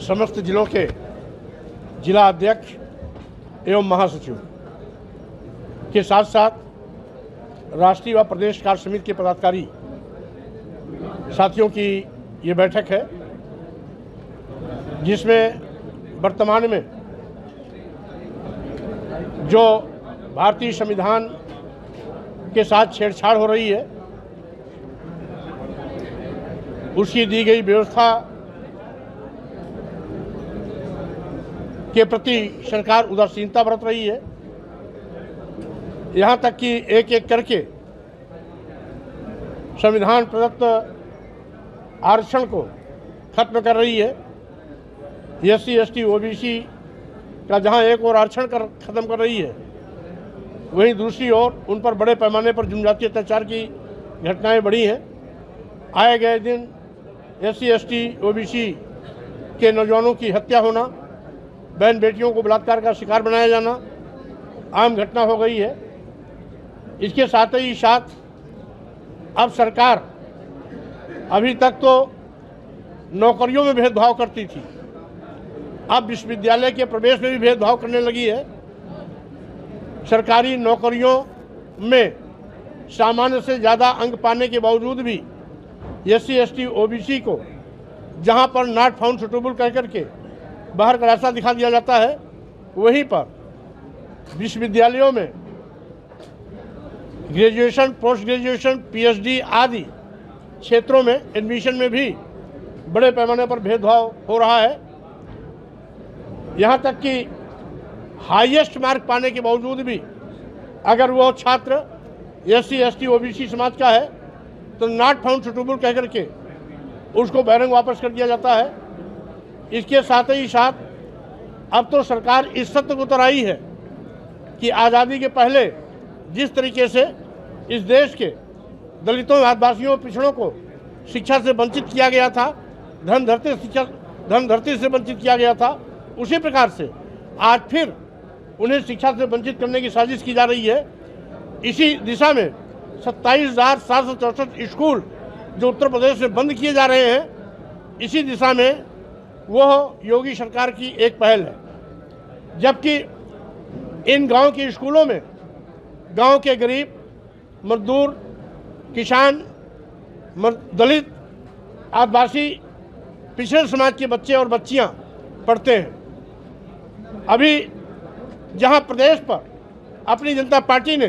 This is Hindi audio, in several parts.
समस्त जिलों के जिला अध्यक्ष एवं महासचिव के साथ साथ राष्ट्रीय व प्रदेश कार्य समिति के पदाधिकारी साथियों की ये बैठक है, जिसमें वर्तमान में जो भारतीय संविधान के साथ छेड़छाड़ हो रही है, उसकी दी गई व्यवस्था के प्रति सरकार उदासीनता बरत रही है। यहाँ तक कि एक एक करके संविधान प्रदत्त आरक्षण को खत्म कर रही है। SC, ST, OBC का जहाँ एक और आरक्षण खत्म कर रही है, वहीं दूसरी ओर उन पर बड़े पैमाने पर जनजातीय अत्याचार की घटनाएं बढ़ी हैं। आए गए दिन SC, ST, OBC के नौजवानों की हत्या होना, बहन बेटियों को बलात्कार का शिकार बनाया जाना आम घटना हो गई है। इसके साथ ही साथ अब सरकार अभी तक तो नौकरियों में भेदभाव करती थी, अब विश्वविद्यालय के प्रवेश में भी भेदभाव करने लगी है। सरकारी नौकरियों में सामान्य से ज़्यादा अंक पाने के बावजूद भी SC, ST, OBC को जहां पर नॉट फाउंड सुटेबल कह करके बाहर का रास्ता दिखा दिया जाता है, वहीं पर विश्वविद्यालयों में ग्रेजुएशन, पोस्ट ग्रेजुएशन, PhD आदि क्षेत्रों में एडमिशन में भी बड़े पैमाने पर भेदभाव हो रहा है। यहाँ तक कि हाईएस्ट मार्क पाने के बावजूद भी अगर वो छात्र SC, ST, OBC समाज का है तो नॉट फाउंड सुटेबल कह करके उसको बहिरंग वापस कर दिया जाता है। इसके साथ ही साथ अब तो सरकार इस सत्य को उतर आई है कि आज़ादी के पहले जिस तरीके से इस देश के दलितों, आदिवासियों, पिछड़ों को शिक्षा से वंचित किया गया था, धनधरती से वंचित किया गया था, उसी प्रकार से आज फिर उन्हें शिक्षा से वंचित करने की साजिश की जा रही है। इसी दिशा में 27,764 स्कूल जो उत्तर प्रदेश में बंद किए जा रहे हैं, इसी दिशा में वह योगी सरकार की एक पहल है। जबकि इन गांव के स्कूलों में गांव के गरीब, मजदूर, किसान, दलित, आदिवासी, पिछड़े समाज के बच्चे और बच्चियां पढ़ते हैं। अभी जहां प्रदेश पर अपनी जनता पार्टी ने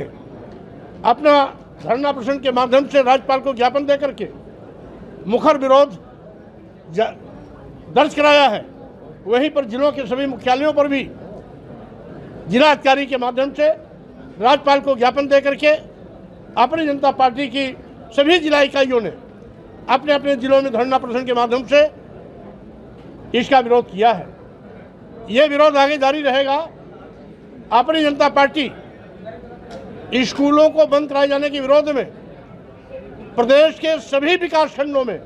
अपना धरना प्रदर्शन के माध्यम से राज्यपाल को ज्ञापन देकर के मुखर विरोध दर्ज कराया है, वहीं पर जिलों के सभी मुख्यालयों पर भी जिलाधिकारी के माध्यम से राज्यपाल को ज्ञापन देकर के अपनी जनता पार्टी की सभी जिला इकाइयों ने अपने अपने जिलों में धरना प्रदर्शन के माध्यम से इसका विरोध किया है। ये विरोध आगे जारी रहेगा। अपनी जनता पार्टी स्कूलों को बंद कराए जाने के विरोध में प्रदेश के सभी विकास खंडों में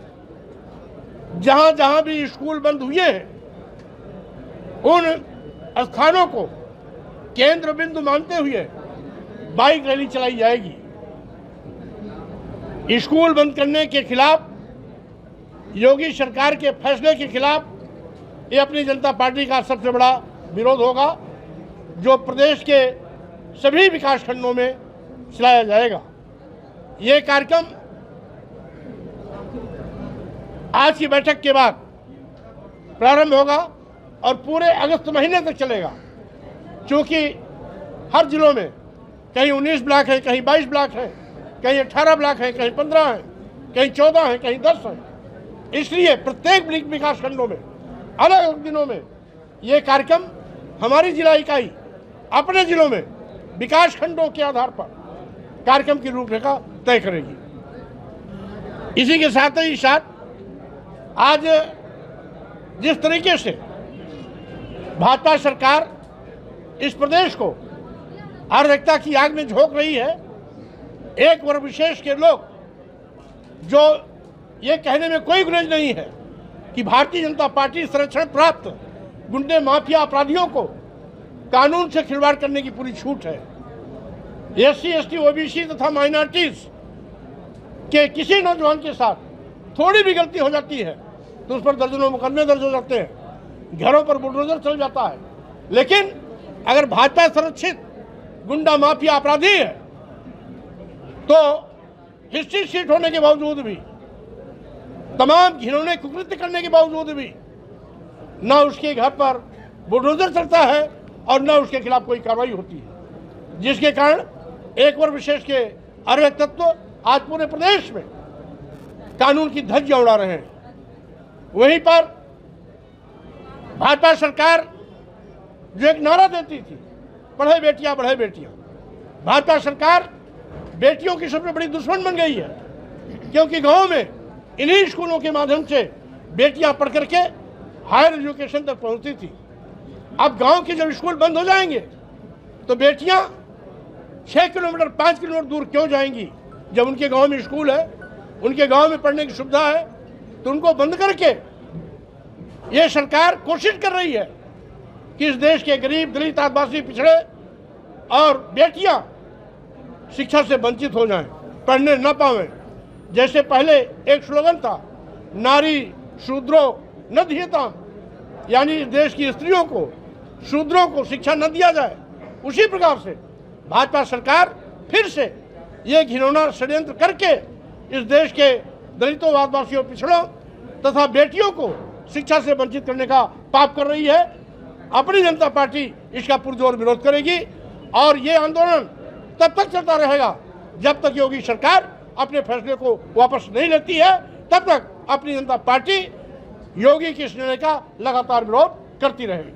जहां जहां भी स्कूल बंद हुए हैं, उन स्थानों को केंद्र बिंदु मानते हुए बाइक रैली चलाई जाएगी। स्कूल बंद करने के खिलाफ, योगी सरकार के फैसले के खिलाफ ये अपनी जनता पार्टी का सबसे बड़ा विरोध होगा, जो प्रदेश के सभी विकास खंडों में चलाया जाएगा। ये कार्यक्रम आज की बैठक के बाद प्रारंभ होगा और पूरे अगस्त महीने तक चलेगा, क्योंकि हर जिलों में कहीं 19 ब्लॉक हैं, कहीं 22 ब्लॉक हैं, कहीं 18 ब्लॉक हैं, कहीं 15 हैं, कहीं 14 हैं, कहीं 10 हैं। इसलिए प्रत्येक विकास खंडों में अलग अलग दिनों में ये कार्यक्रम हमारी जिला इकाई अपने जिलों में विकास खंडों के आधार पर कार्यक्रम की रूपरेखा तय करेगी। इसी के साथ ही साथ आज जिस तरीके से भाजपा सरकार इस प्रदेश को अराजकता की आग में झोंक रही है, एक वर्ग विशेष के लोग जो ये कहने में कोई गुरेज नहीं है कि भारतीय जनता पार्टी संरक्षण प्राप्त गुंडे, माफिया, अपराधियों को कानून से खिलवाड़ करने की पूरी छूट है। SC, ST, OBC तथा माइनॉरिटीज के किसी नौजवान के साथ थोड़ी भी गलती हो जाती है तो उस पर दर्जनों मुकदमे दर्ज हो जाते हैं। घरों पर बुलडोजर चल जाता है। लेकिन अगर भाजपा संरक्षित गुंडा माफिया अपराधी है तो हिस्ट्री शीट होने के बावजूद भी, तमाम घिनौने कुकृत्य करने के बावजूद भी न उसके घर पर बुलडोजर चलता है और न उसके खिलाफ कोई कार्रवाई होती है, जिसके कारण एक वर्ग विशेष के अवैध तत्व आज पूरे प्रदेश में कानून की धज्जियां उड़ा रहे हैं। वहीं पर भाजपा सरकार जो एक नारा देती थी, पढ़े बेटियां बढ़े बेटियां, भाजपा सरकार बेटियों की सबसे बड़ी दुश्मन बन गई है, क्योंकि गांव में इन्हीं स्कूलों के माध्यम से बेटियां पढ़ करके हायर एजुकेशन तक पहुंचती थी। अब गांव के जब स्कूल बंद हो जाएंगे तो बेटियां 6 किलोमीटर 5 किलोमीटर दूर क्यों जाएंगी? जब उनके गांव में स्कूल है, उनके गांव में पढ़ने की सुविधा है, तो उनको बंद करके ये सरकार कोशिश कर रही है कि इस देश के गरीब, दलित, आदिवासी, पिछड़े और बेटियां शिक्षा से वंचित हो जाएं, पढ़ने न पावें। जैसे पहले एक स्लोगन था, नारी शूद्रो न दीयताम, यानी इस देश की स्त्रियों को, शूद्रों को शिक्षा न दिया जाए, उसी प्रकार से भाजपा सरकार फिर से ये घिनौना षड्यंत्र करके इस देश के दलितों, आदिवासियों, पिछड़ों तथा बेटियों को शिक्षा से वंचित करने का पाप कर रही है। अपनी जनता पार्टी इसका पुरजोर विरोध करेगी और ये आंदोलन तब तक चलता रहेगा जब तक योगी सरकार अपने फैसले को वापस नहीं लेती है। तब तक अपनी जनता पार्टी योगी के इस निर्णय का लगातार विरोध करती रहेगी।